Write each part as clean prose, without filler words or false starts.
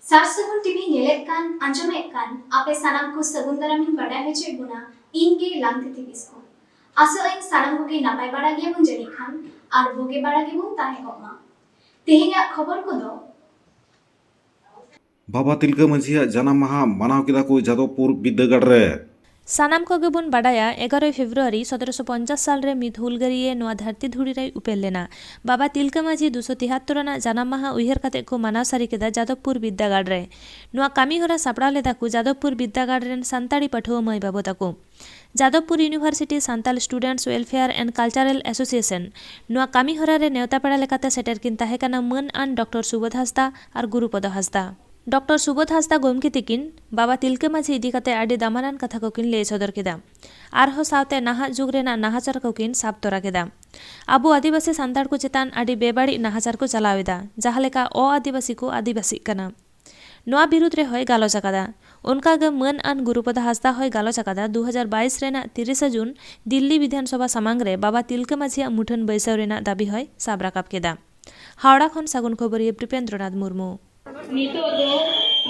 सारसगुन TV नेलेkan anjomekan ape sanam ko sagun daramin badai hece guna inge langti tibisko aso ain sanam ko ki napai bada ge bun jani khan ar boge bada ge bun tahe koma tehenya खबर ko do बाबा तिलका मांझिया जानाम माहा मानाव केदा को जादवपुर बिद्दागढ़ रे सानाम कोगे बन बाडाया 11 February 1750 साल रे मिद हुलगरिये नोआ धरती धुड़ी रे उपेल लेना बाबा तिलका माझी 273 ना जानाम माहा उयहर काते को मानाव सारी केदा जादवपुर बिद्दागढ़ रे नोआ कामी होरा सापड़ा लेदा को जादवपुर बिद्दागढ़ रेन सांताड़ी पठुआ माई बाबू ताको Jadavpur university Santal students welfare and cultural association नोआ कामी होरा रे नेवता पेड़ा लेकाते सेटर किन ताहे काना मन आन डॉक्टर सुबोध हांसदा और गुरुपद हांसदा डॉक्टर सुबोध हांसदा गोमके तिकिन बाबा तिलका माझी इदी काते आडी दामानान कथा को किन ले सदर केदा आरहो सावते नाहा जुग रेना नाहाचार को किन साब तोरा केदा आबो आदिवासी सांताड़ को चेतान आडी बेबाड़ी नाहाचार को चलावेदा जहालेका ओ आदिवासी को आदिवासी कना नोआ बिरुद रे होय गालोच आकादा उनका गे मन आन गुरुपद हांसदा होय गालोच आकादा 2022 रेना 30 जून दिल्ली विधानसभा सामांग रे बाबा तिलका माझी मुठन बैसाव रेना दाबी होय साब राकाब केदा हावड़ा खन सागुन खबरिये प्रिपेंद्रनाथ मुर्मू नितो दो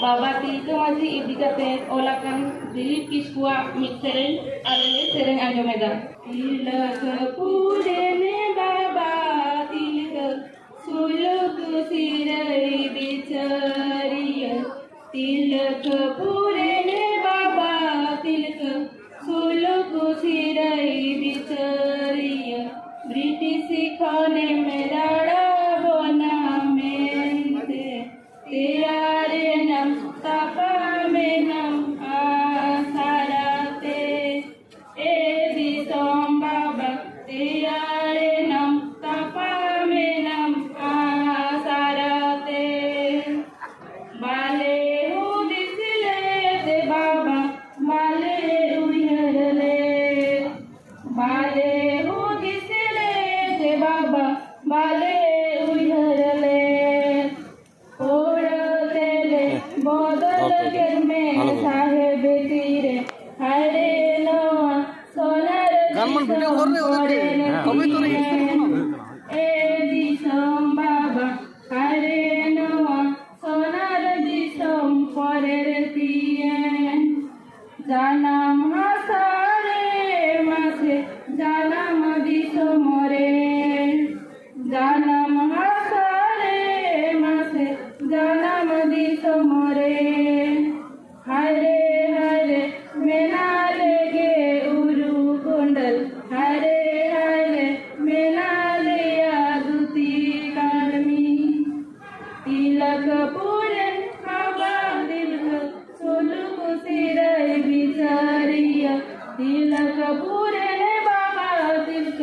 बाबा तिलका माझी इदी कते ओलाकान दिलीप किस्कुआ मिद सेरेन आले सेरेन आंजमेदा तिलक पूरेने बाबा तिलक सुलुक सिरई बिचरिया तिलक पूरेने बाबा तिलक सुलुक सिरई बिचरिया ब्रिटिश खाने में लड़ा बोना तेरे नम तपा में नम आसाराते ए दिसोम बाबा तेरे नम तपा में नम आसाराते बाले हो दिसले ते बाबा बाले उयरले बाले हो दिसले ते बाबा बाले उयरले जानम हसारे मासे जानम दिसो मोरे जानम हसारे मासे जानम दिसो मोरे हरे हरे मेना लेगे उरु कुंडल हरे हरे मेना ले आदुती कालमी तिलक पूरन बाबा तिलक सोलुक सिरई बिचारिया तिलक पूरन बाबा तिलक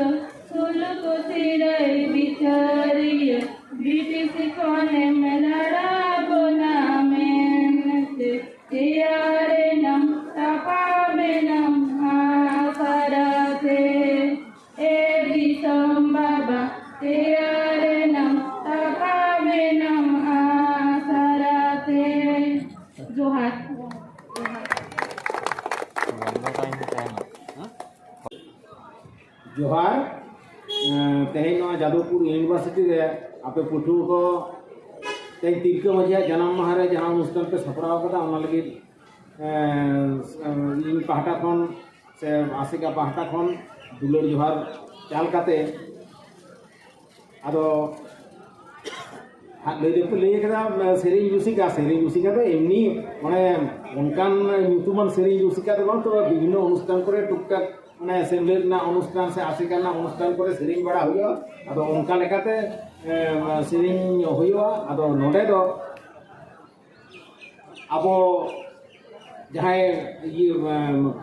सोलुक सिरई बिचारिया ब्रिटिश खाने में लड़ा बोना मेहनत तेरे नम तपा में नम आसराते ए दिसम बाबा तेरे नम तपा में नम आसराते जोहार जोहार तेहेन जादवपुर यूनिवर्सिटी रे आपे पठुआ को तेज तिलका माझी जन्म माह रे जहाँ अनुष्ठान पे सपड़ाव कदा ओना लगी इन पाहटा खन से आसिका पाहटा खन दुलर जोहार चाल काते आदो लई कदा सेरिंग युसिका तो एमनी माने उनकान ᱧᱩᱛᱩᱢᱟᱱ सेरिंग युसिका तो तो विभिन्न अनुष्ठान करे टुकटाक माने सेमलेट ना अनुष्ठान से आसिका ना अनुष्ठान करे सेरिंग बड़ा हुआ आदो उनका लेकाते सेरिंग हुआ आदो नोडे दो आबो जहां ये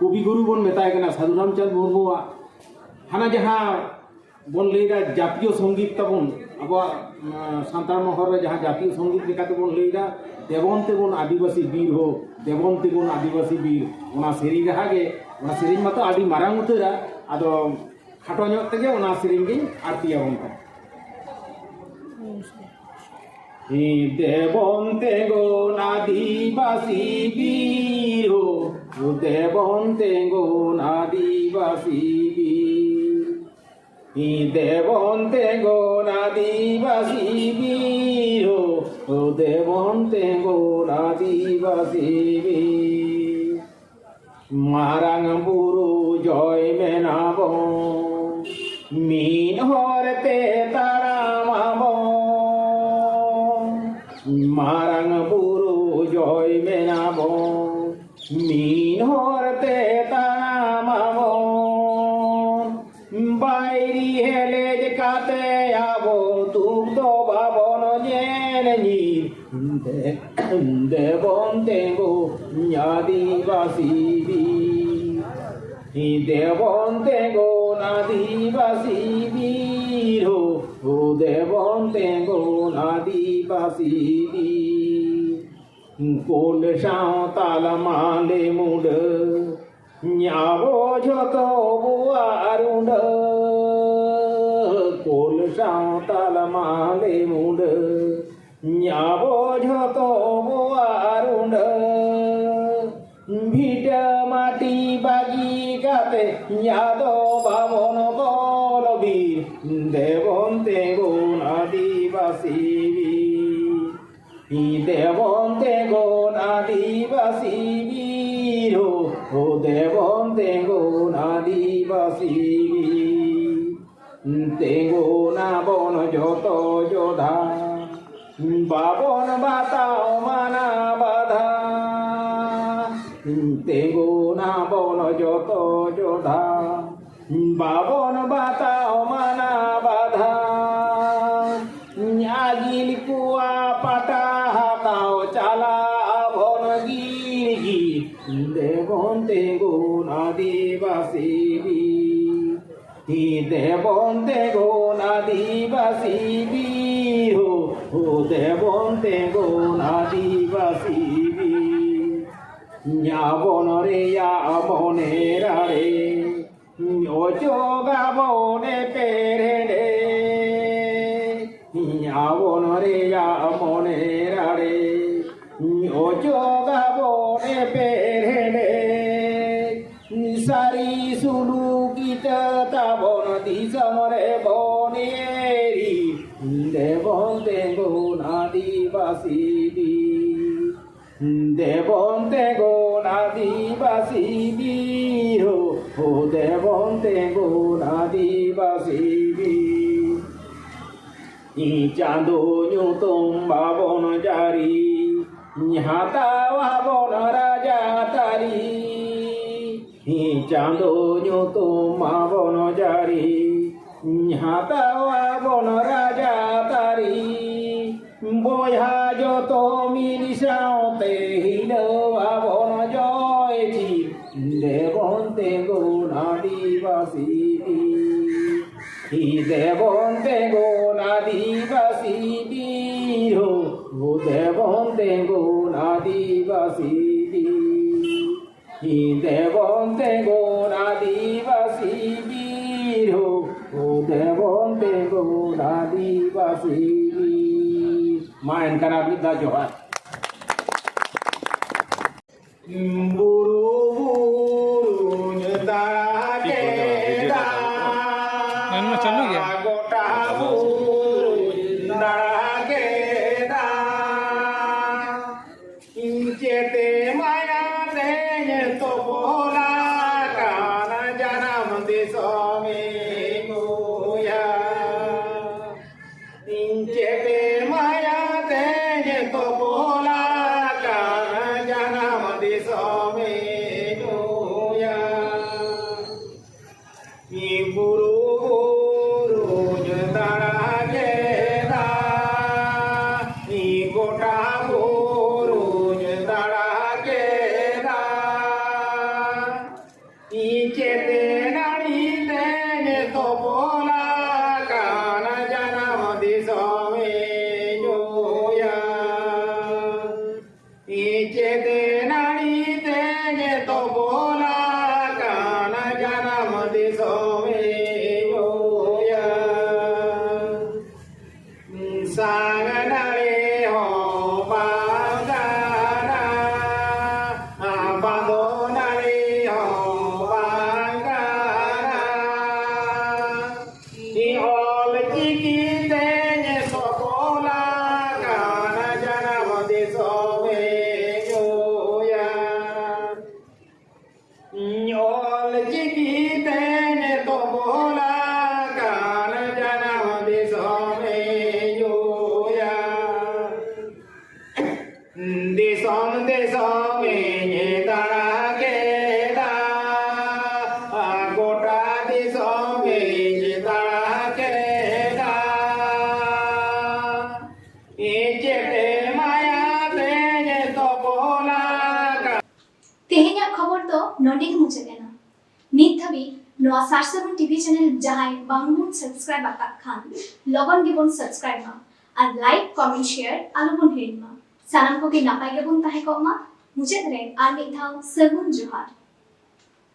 कवि गुरु बन मेताय कना साधु रामचंद्र मुर्मू हाना जहां बन लेदा जातीय संगीत तबन अब सान्ताड़ महर जहाँ जातीय संगीत लेकाते बन लेदा देवन तेबन आदिवासी वीर हो देवन तेबन आदिवासी वीर ओना सेरिंग रहा गे ओना सेरिंग मातो आदि मारांग उतरा आदो खाटो ᱧᱚᱜ तेगे ओना सेरिंग गे आरती आबन देवन तेगन आदिवासी वीर हो देवन तेगन आदिवासी वीर देवन तेगन आदिवासी वीर দেবন তেঙ্গো আদিবাসী মারাং বুরু জয় মেনাব মিন হরতে তারা মাব মারাং বুরু জয় মেনাব মিন হরতে তারা মাব বাইরি হেলে কাতে আবো দুগ্ধ বাবন জেনি দেবন তেঙ্গো আদিবাসী দেবন তেঙ্গো আদিবাসী বীর ও দেবন তেঙ্গো আদিবাসী কোল সাঁওতাল মালে মুড যাবো যত বুয়ারুন্ড কোল সাঁওতাল মালে মুড যাবো যত বুয়ারুন্ড ভিট মাটি বাগি গাতে যাদ বাবন বলবীর দেবন তেঙ্গো আদিবাসী দেবন তেঙ্গো আদিবাসী বীর ও দেবন তেঙ্গো আদিবাসী তেঙ্গো না বন যত যোধা বাবন বাতাও মানা বাধা তেঙ্গো না বন যত যোধা বাবন বাতাও মানা বাধা আগিল কুয়া পাটা হাতাও চালা ভন গিরি দেবন তেঙ্গো আদিবাসী দেবন তেঙ্গো আদিবাসী বীর ও দেবন তেঙ্গো আদিবাসী যাবন রে যাবনে রে ও যোগাবনে পেরে রে যাবন রে যাবনে রে ও যোগাবনে পেরে রে সারি সুলু গীত তাবন দিসমরে বনেরি দেবন তেঙ্গো আদিবাসী দেবন তেঙ্গো আদিবাসী বীর ও দেবন তেঙ্গো আদিবাসী চাঁদো তুম বাবন জারি হাতা বাবন রাজা তারি চাঁদো তুম বাবন জারি হাতা বাবন রাজা তারি বয়া যত মিলি সাঁতে হিল বাবন জয়ছি দেবন তেঙ্গো আদিবাসী দেবন তেঙ্গো আদিবাসী বীর ও দেবন তেঙ্গো আদিবাসী দেবন তেঙ্গো আদিবাসী বীর ও দেবন তেঙ্গো আদিবাসী মা এনকার বিদ্যা জোহার বুড়ো বুড়ো দাঁড়াকে গোটা বুড়ো দাঁড়াকে যেতে মায়া দেন তো ভোলা কান জানাম দেশ মে গোয়া যেতে মায়া দেন তো ভোলা কান জানাম দেশ মে दिसोम दिसोम दाड़ा केदा गोटा दिसोम दाड़ा केदा चेटे माया ते तो बोला तेहेᱧᱟᱜ खबर तो नोंडे गे मुचादेना नित धाबी नोआ सारसागुन टीवी चैनल जहां बांगबुन सब्सक्राइब आकाद खान लगन गेबुन सब्सक्राइब मा और लाइक कमेंट शेयर आलुबुन हिड़िमा सानाम कोगे नापाय गेबुन ताहे कोमा मुचाद रे आर मिद धाव सगुन जोहार।